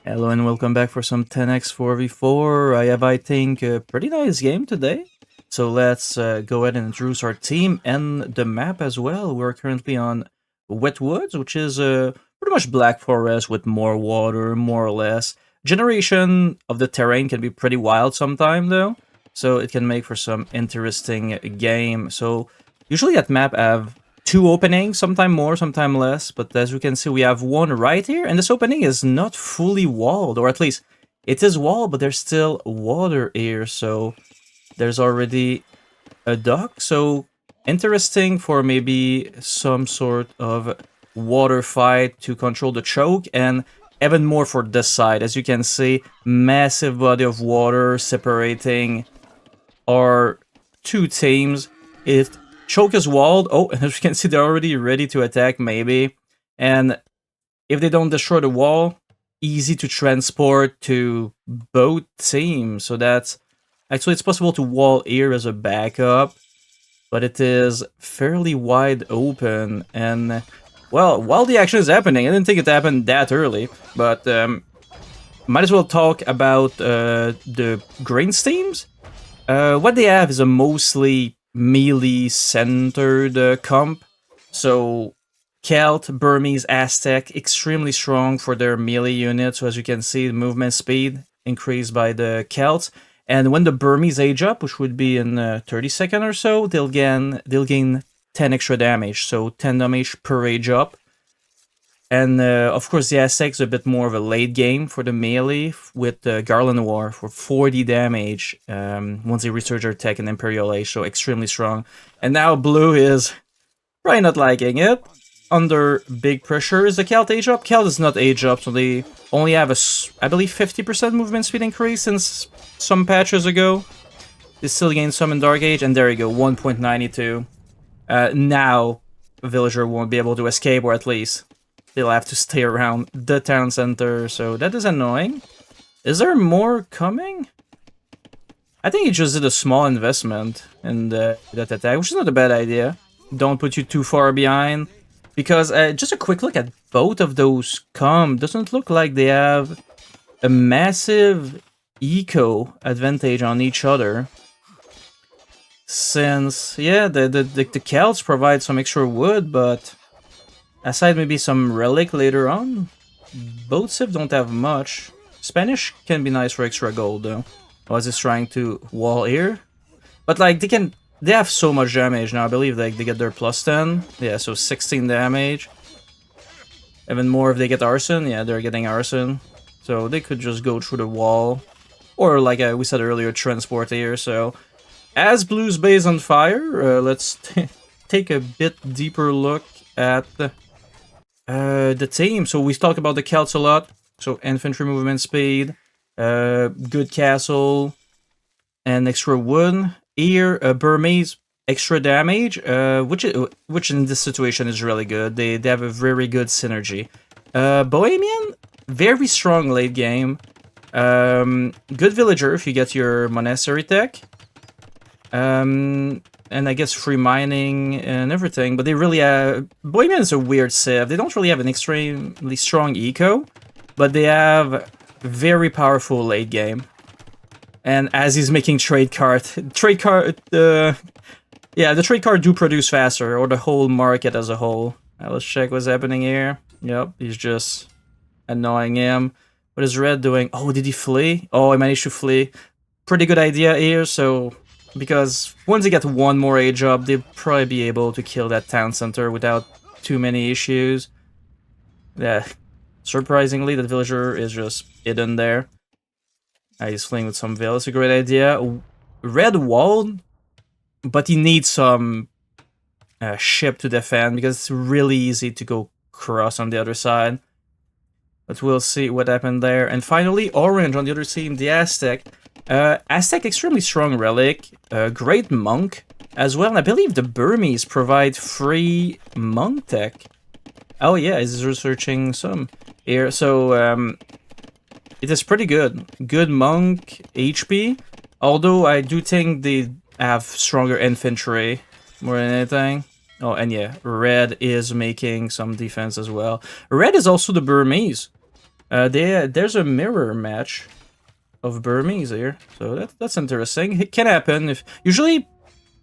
Hello and welcome back for some 10x 4v4. I have, I think, a pretty nice game today. So let's go ahead and introduce our team and the map as well. We're currently on Wet Woods, which is pretty much Black Forest with more water, more or less. Generation of the terrain can be pretty wild sometime, though. So it can make for some interesting game. So usually that map have two openings, sometime more, sometime less, but as you can see, we have one right here, and this opening is not fully walled, or at least it is walled, but there's still water here, so there's already a dock, so interesting for maybe some sort of water fight to control the choke, and even more for this side. As you can see, massive body of water separating our two teams. If choke is walled, oh, and as you can see, they're already ready to attack, maybe. And if they don't destroy the wall, easy to transport to both teams. So that's actually, it's possible to wall here as a backup, but it is fairly wide open. And well, while the action is happening, I didn't think it happened that early, but might as well talk about the Grains teams. What they have is a mostly melee-centered comp. So Celt, Burmese, Aztec, extremely strong for their melee unit. So as you can see, the movement speed increased by the Celts. And when the Burmese age up, which would be in 30 seconds or so, they'll gain 10 extra damage. So 10 damage per age up. And of course, the Aztec's a bit more of a late game for the melee with Garland War for 40 damage once they research their tech in Imperial Age, so extremely strong. And now Blue is probably not liking it. Under big pressure. Is the Celt age up? Celt is not age up, so they only have I believe, 50% movement speed increase since some patches ago. They still gain some in Dark Age, and there you go, 1.92. Now, Villager won't be able to escape, or at least they'll have to stay around the town center, so that is annoying. Is there more coming? I think he just did a small investment in that attack, which is not a bad idea. Don't put you too far behind. Because just a quick look at both of those doesn't look like they have a massive eco advantage on each other. Since, yeah, the Celts provide some extra wood, but aside maybe some relic later on, both Civ don't have much. Spanish can be nice for extra gold though. Was is trying to wall here, but like they have so much damage now. I believe like they get their plus 10. Yeah, so 16 damage. Even more if they get arson. Yeah, they're getting arson, so they could just go through the wall, or like we said earlier, transport here. So as Blue's base on fire, let's take a bit deeper look at the team. So we talked about the Celts a lot. So infantry movement speed, good castle, and extra wood. Here, Burmese extra damage, which in this situation is really good. They have a very good synergy. Bohemian, very strong late game. Good villager if you get your monastery tech. And I guess free mining and everything, but they really Bohemian is a weird civ. They don't really have an extremely strong eco, but they have very powerful late game. And as he's making yeah, the trade card do produce faster, or the whole market as a whole. Let's check what's happening here. Yep, he's just annoying him. What is Red doing? Oh, did he flee? Oh, he managed to flee. Pretty good idea here, so because once they get one more age up, they'll probably be able to kill that town center without too many issues. Yeah, surprisingly, the villager is just hidden there. He's fleeing with some veil. It's a great idea. Red walled, but he needs some ship to defend because it's really easy to go cross on the other side. But we'll see what happened there. And finally, Orange on the other team, the Aztec. Aztec, extremely strong relic, great monk as well. And I believe the Burmese provide free monk tech. Oh yeah, he's researching some here. So it is pretty good. Good monk HP. Although I do think they have stronger infantry more than anything. Oh, and yeah, Red is making some defense as well. Red is also the Burmese. There's a mirror match of Burmese here, so that's interesting. It can happen if usually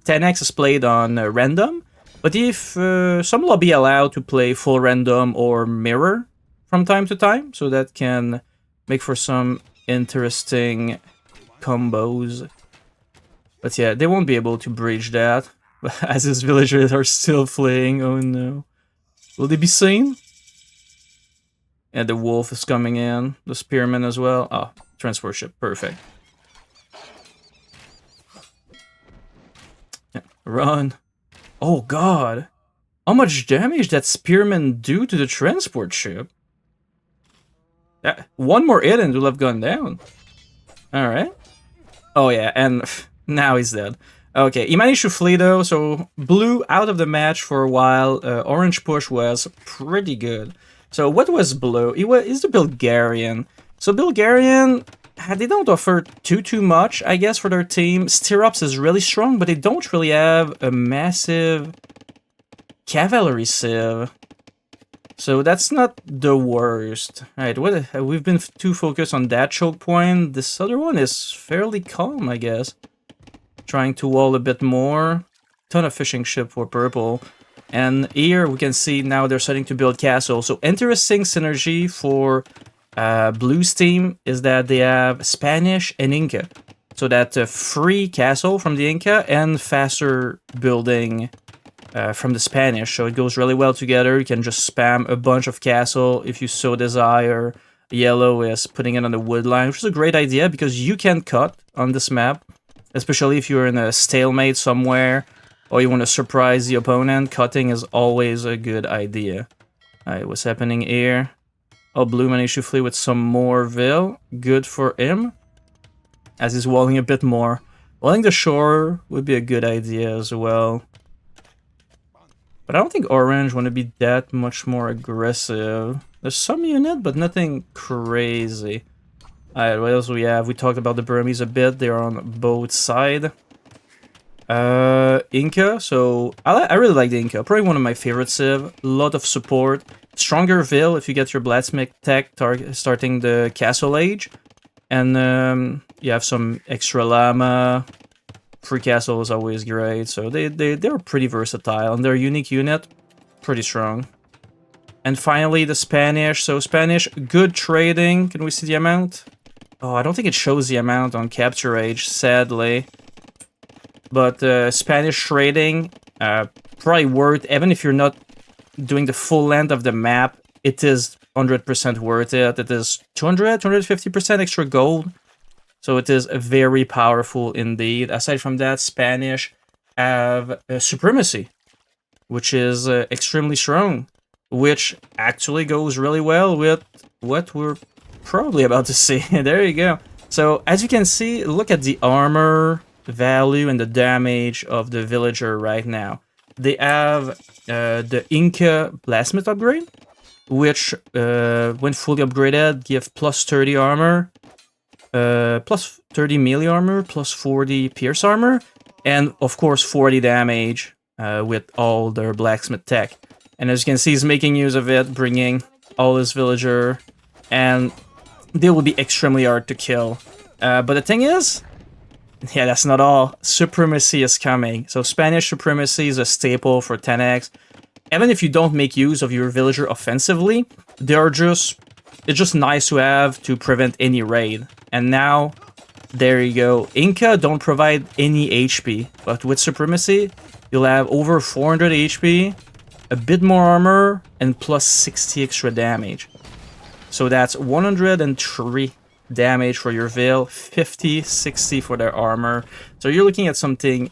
10x is played on random, but if some lobby allow to play full random or mirror from time to time, so that can make for some interesting combos. But yeah, they won't be able to breach that, as his villagers are still fleeing. Oh no. Will they be seen? And the wolf is coming in, the spearman as well. Oh, transport ship, perfect. Yeah, run. Oh god. How much damage that spearman do to the transport ship? One more hit and it will have gone down. Alright. Oh yeah, and now he's dead. Okay, he managed to flee though, so blue out of the match for a while. Orange push was pretty good. So what was blue? He's the Bulgarian. So Bulgarian, they don't offer too much, I guess, for their team. Stirrups is really strong, but they don't really have a massive cavalry civ. So that's not the worst. Alright, we've been too focused on that choke point. This other one is fairly calm, I guess. Trying to wall a bit more. Ton of fishing ship for purple. And here we can see now they're starting to build castle. So interesting synergy for Blue's team is that they have Spanish and Inca. So that free castle from the Inca and faster building from the Spanish. So it goes really well together. You can just spam a bunch of castle if you so desire. Yellow is putting it on the wood line, which is a great idea because you can cut on this map. Especially if you're in a stalemate somewhere or you want to surprise the opponent, cutting is always a good idea. Alright, what's happening here? Oh, blue managed to flee with some more Vil. Good for him. As he's walling a bit more. Walling the shore would be a good idea as well. But I don't think orange want to be that much more aggressive. There's some unit, but nothing crazy. Alright, what else we have? We talked about the Burmese a bit. They're on both sides. Inca. So, I really like the Inca. Probably one of my favorite civ. A lot of support. Stronger Vil if you get your blacksmith tech starting the castle age. And you have some extra llama. Free castle is always great. So they're pretty versatile. And their unique unit, pretty strong. And finally, the Spanish. So Spanish, good trading. Can we see the amount? Oh, I don't think it shows the amount on capture age, sadly. But Spanish trading, probably worth, even if you're not doing the full length of the map, it is 100% worth it. It is 250% extra gold. So it is very powerful indeed. Aside from that, Spanish have supremacy, which is extremely strong, which actually goes really well with what we're probably about to see. There you go. So as you can see, look at the armor value and the damage of the villager right now. They have the Inca blacksmith upgrade, which when fully upgraded give plus 30 armor, plus 30 melee armor, plus 40 pierce armor, and of course 40 damage with all their blacksmith tech. And as you can see, he's making use of it, bringing all his villager, and they will be extremely hard to kill. But the thing is, yeah, that's not all. Supremacy is coming. So Spanish supremacy is a staple for 10x. Even if you don't make use of your villager offensively, it's just nice to have to prevent any raid. And now, there you go. Inca don't provide any HP, but with supremacy, you'll have over 400 HP, a bit more armor, and plus 60 extra damage. So that's 103 damage for your Veil, 50, 60 for their armor. So you're looking at something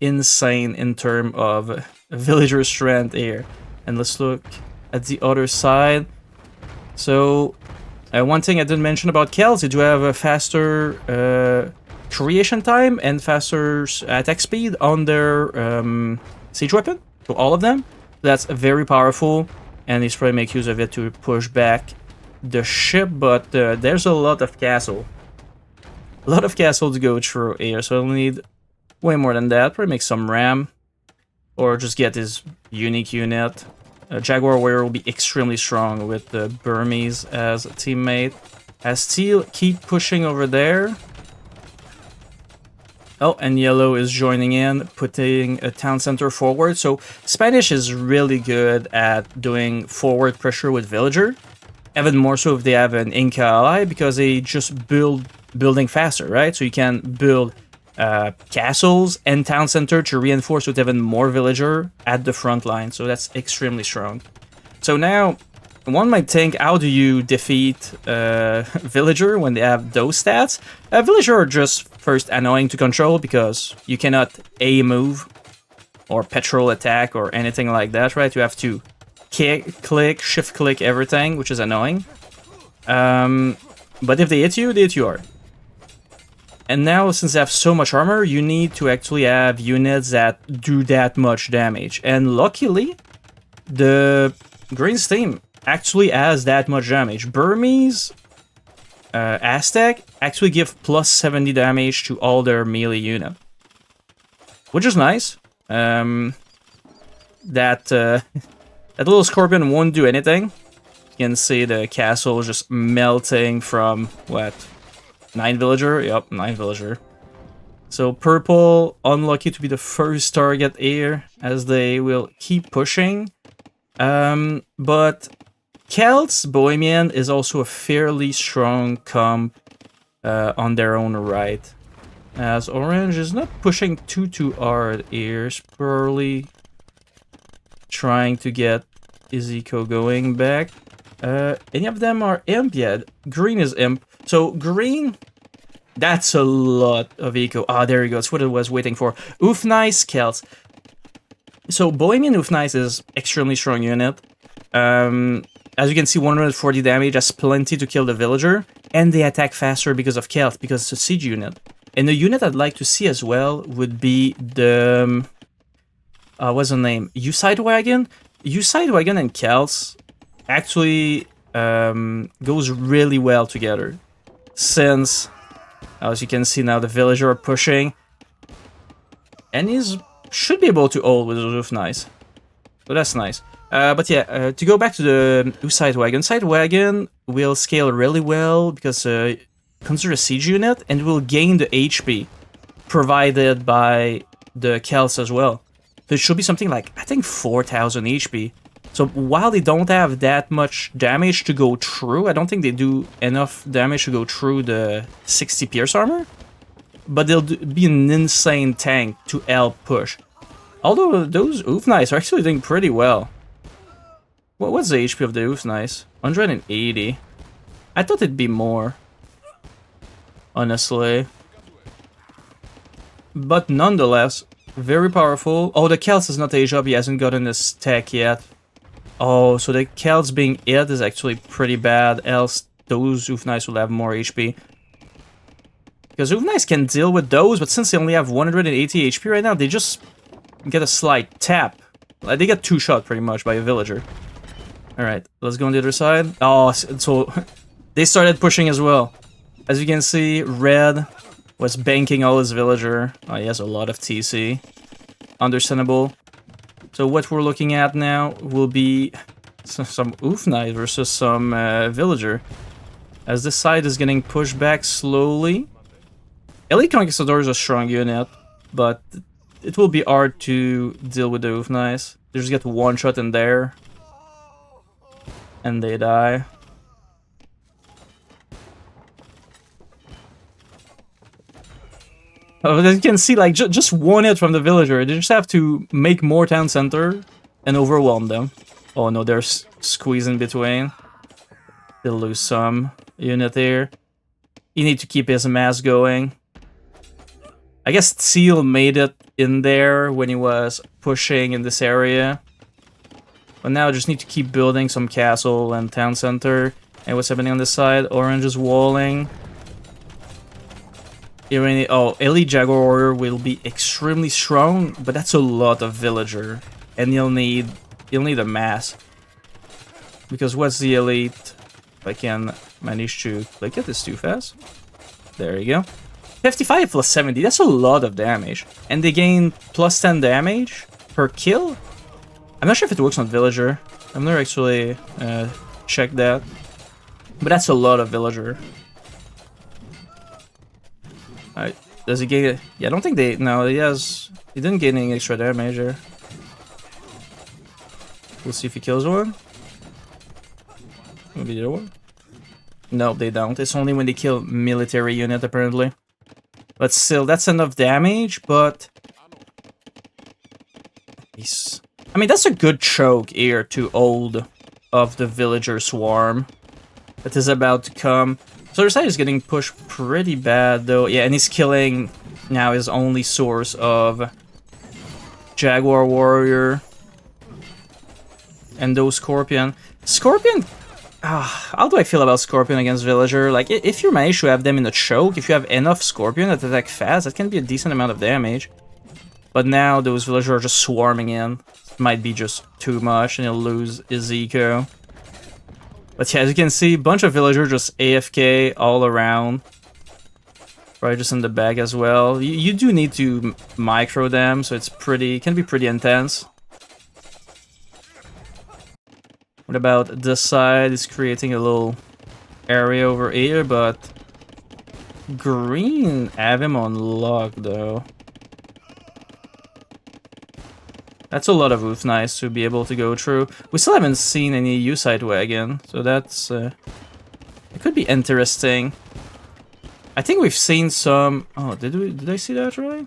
insane in terms of villager strength here. And let's look at the other side. So one thing I didn't mention about Kells, they do have a faster creation time and faster attack speed on their siege weapon. So all of them. That's very powerful, and he's probably make use of it to push back the ship, but there's a lot of castle. A lot of castle to go through here, so I'll need way more than that. Probably make some ram, or just get his unique unit. Jaguar Warrior will be extremely strong with the Burmese as a teammate. As Teal keep pushing over there. Oh, and Yellow is joining in, putting a town center forward. So Spanish is really good at doing forward pressure with Villager. Even more so if they have an Inca ally, because they just building faster, right? So you can build castles and town center to reinforce with even more Villager at the front line. So that's extremely strong. So now, one might think, how do you defeat Villager when they have those stats? Villager are just first annoying to control because you cannot A move or petrol attack or anything like that, right? You have to click, shift click everything, which is annoying. But if they hit you hard. And now, since they have so much armor, you need to actually have units that do that much damage. And luckily, the Green's team actually has that much damage. Burmese, Aztec actually give plus 70 damage to all their melee unit, which is nice. That little scorpion won't do anything. You can see the castle just melting from what, 9 villager? Yep, 9 villager. So purple, unlucky to be the first target here, as they will keep pushing. But Celts, Bohemian is also a fairly strong comp on their own right. As Orange is not pushing too hard here, probably trying to get Iziko going back. Any of them are Imp yet? Green is Imp. So Green, that's a lot of eco. Ah, there you go. That's what I was waiting for. Oof, nice, Celts. So Bohemian Oof Nice is extremely strong unit. As you can see, 140 damage, that's plenty to kill the villager. And they attack faster because of Celt, because it's a siege unit. And the unit I'd like to see as well would be the... what's the name? U-Side Wagon? U-Side Wagon and Celts actually goes really well together. Since, as you can see now, the villager are pushing. And he's should be able to hold with the roof nice. So that's nice. But yeah, to go back to the Side Wagon will scale really well because consider a siege unit and will gain the HP provided by the Celts as well. So it should be something like, I think, 4,000 HP. So while they don't have that much damage to go through, I don't think they do enough damage to go through the 60 pierce armor. But they'll be an insane tank to help push. Although those Oof Nice are actually doing pretty well. What's the HP of the Oof Nice? 180. I thought it'd be more. Honestly. But nonetheless, very powerful. Oh, the Celts is not age up, he hasn't gotten his tech yet. Oh, so the Celts being hit is actually pretty bad, else those Oof Nice will have more HP. Because Oof Nice can deal with those, but since they only have 180 HP right now, they just get a slight tap. Like, they get 2-shot pretty much by a villager. Alright, let's go on the other side. Oh, so they started pushing as well. As you can see, Red was banking all his villager. Oh, he has a lot of TC. Understandable. So what we're looking at now will be some Oof Nice versus some villager. As this side is getting pushed back slowly. Elite Conquistador is a strong unit, but it will be hard to deal with the Oof Nice. They just get one shot in there. And they die. Oh, as you can see, like, just one hit from the villager. They just have to make more town center and overwhelm them. Oh no, they're squeezing between. They'll lose some unit here. You need to keep his mass going. I guess Seal made it in there when he was pushing in this area. But now I just need to keep building some castle and town center. And what's happening on this side? Orange is walling. Oh, Elite Jaguar Warrior will be extremely strong, but that's a lot of villager. And you'll need a mass. Because what's the elite? If I can manage to click it, it's too fast. There you go. 55 plus 70, that's a lot of damage. And they gain plus 10 damage per kill? I'm not sure if it works on villager. I've never actually checked that. But that's a lot of villager. Alright, does he gain it? Yeah, I don't think they... No, he didn't gain any extra damage here. We'll see if he kills one. Maybe the other one. No, they don't. It's only when they kill military unit, apparently. But still, that's enough damage, but... I mean, that's a good choke here to hold of the villager swarm that is about to come. So their side is getting pushed pretty bad, though. Yeah, and he's killing now his only source of Jaguar Warrior. And those Scorpion. Scorpion... how do I feel about Scorpion against Villager? Like, if you manage to have them in a choke, if you have enough Scorpion that attack fast, that can be a decent amount of damage. But now those Villagers are just swarming in. It might be just too much, and he'll lose his eco. But yeah, as you can see, a bunch of Villagers just AFK all around. Probably just in the back as well. You do need to micro them, so it's can be pretty intense. What about this side? It's creating a little area over here, but green have him on lock though. That's a lot of Oof Nice to be able to go through. We still haven't seen any U-side wagon, so that's it could be interesting. I think we've seen some. Oh, did I see that right?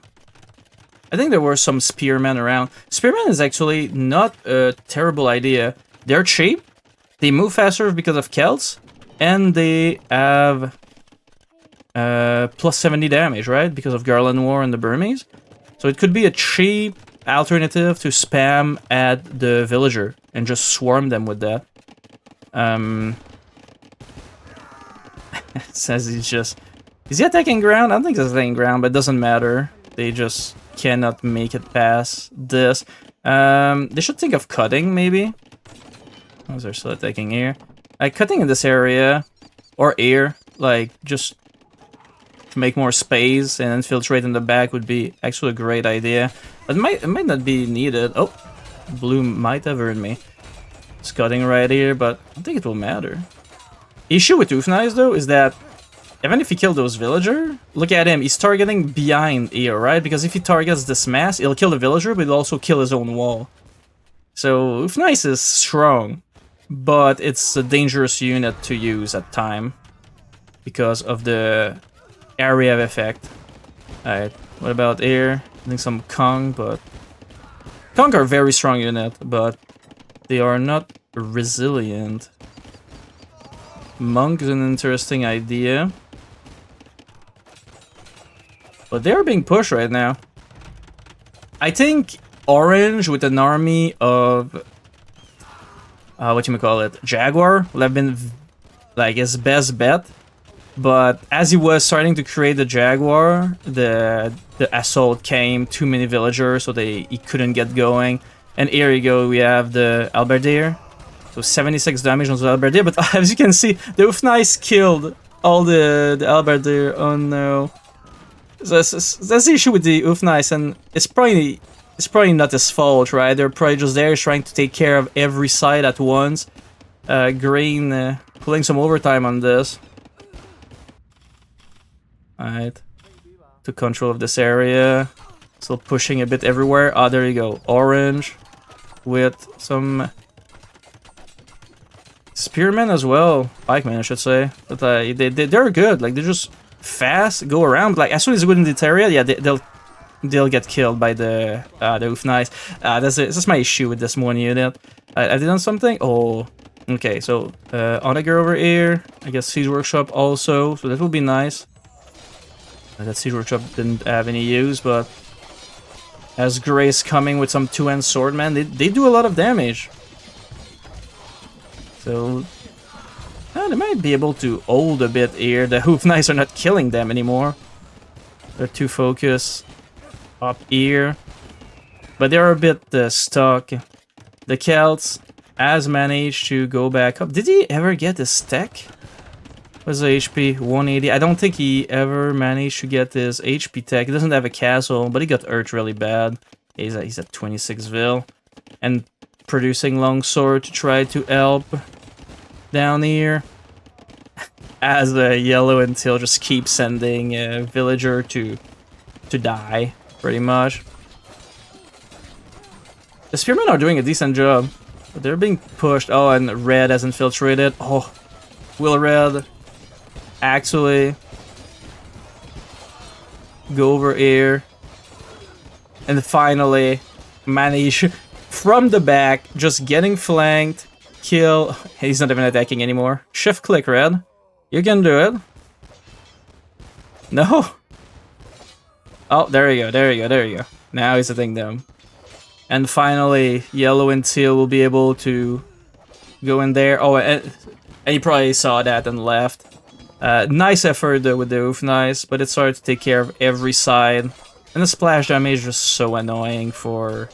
I think there were some spearmen around. Spearmen is actually not a terrible idea. They're cheap, they move faster because of Celts, and they have plus 70 damage, right? Because of Garland War and the Burmese. So it could be a cheap alternative to spam at the villager and just swarm them with that. Says he's just... Is he attacking ground? I don't think he's attacking ground, but it doesn't matter. They just cannot make it past this. They should think of cutting, maybe. Oh, they're still attacking here. Like, cutting in this area, or air, like, just to make more space and infiltrate in the back would be actually a great idea. But it might not be needed. Oh, blue might have earned me. It's cutting right here, but I don't think it will matter. Issue with Oofnice, though, is that even if he killed those villager, look at him, he's targeting behind here, right? Because if he targets this mass, he'll kill the villager, but he'll also kill his own wall. So Oofnice is strong, but it's a dangerous unit to use at time because of the area of effect. Alright, what about air? I think some Kong, but... Kong are a very strong unit, but they are not resilient. Monk is an interesting idea. But they're being pushed right now. I think Orange with an army of... Jaguar would have been like his best bet. But as he was starting to create the Jaguar, the assault came, too many villagers, so he couldn't get going. And here you go, we have the Halberdier. So 76 damage on the Halberdier, but as you can see, the Oofnice killed all the Halberdier. Oh no. So that's the issue with the Oofnice, and it's probably not his fault, right? They're probably just there trying to take care of every side at once. Green pulling some overtime on this. Alright. Took control of this area. Still pushing a bit everywhere. Ah, there you go. Orange with some spearmen as well. Pikemen, I should say. But they're good. Like, they're just fast, go around. Like, as soon as you go in this area, yeah, they'll get killed by the Oofnice. That's my issue with this one unit. I did on something? Oh, okay. So, Onager over here. I guess Siege Workshop also. So that will be nice. That Siege Workshop didn't have any use, but as Grace coming with some two-hand swordmen, they do a lot of damage. So they might be able to hold a bit here. The Hoofknights are not killing them anymore. They're too focused up here. But they're a bit stuck. The Celts has managed to go back up. Did he ever get his tech? What's the HP? 180. I don't think he ever managed to get his HP tech. He doesn't have a castle, but he got hurt really bad. He's at 26 vil. And producing longsword to try to help down here. As Yellow and Teal just keep sending a villager to die, pretty much. The spearmen are doing a decent job, but they're being pushed. Oh, and Red has infiltrated. Oh, will Red actually go over here and finally manage from the back, just getting flanked, kill. He's not even attacking anymore. Shift click, Red. You can do it. No. Oh, there you go, there you go, there you go. Now he's hitting them. And finally, Yellow and Teal will be able to go in there. Oh, and you probably saw that and left. Nice effort though with the Oof Nice, but it's hard to take care of every side. And the splash damage is just so annoying for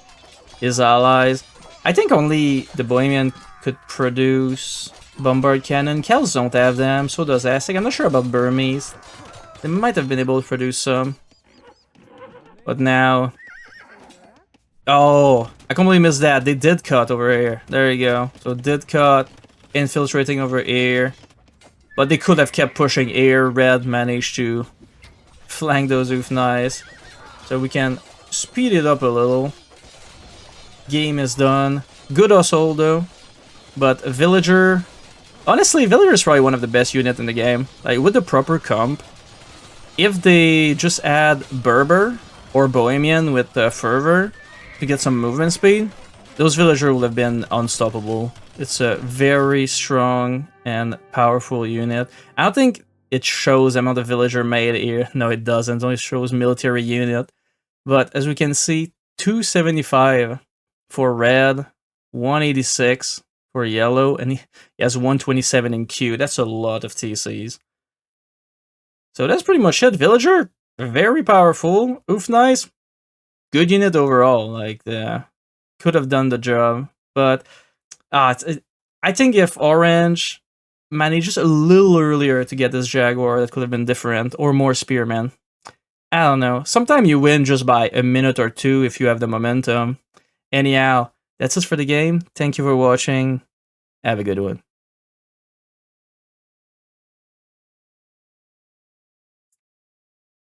his allies. I think only the Bohemian could produce Bombard Cannon. Kells don't have them, so does Aztec. I'm not sure about Burmese. They might have been able to produce some. But now... Oh, I completely missed that. They did cut over here. There you go. So did cut, infiltrating over here. But they could have kept pushing here. Red managed to flank those Oof Nice. So we can speed it up a little. Game is done. Good hustle though. But Villager... Honestly, Villager is probably one of the best units in the game. Like, with the proper comp. If they just add Berber or Bohemian with Fervor to get some movement speed, those Villager would have been unstoppable. It's a very strong and powerful unit. I don't think it shows the amount of Villager made here. No, it doesn't. It only shows military unit. But as we can see, 275 for Red, 186 for Yellow, and he has 127 in Q. That's a lot of TCs. So that's pretty much it. Villager, very powerful. Oof Nice, good unit overall. Like, could have done the job. But I think if Orange managed a little earlier to get this Jaguar, that could have been different. Or more Spearmen. I don't know. Sometimes you win just by a minute or two if you have the momentum. Anyhow, that's it for the game. Thank you for watching. Have a good one.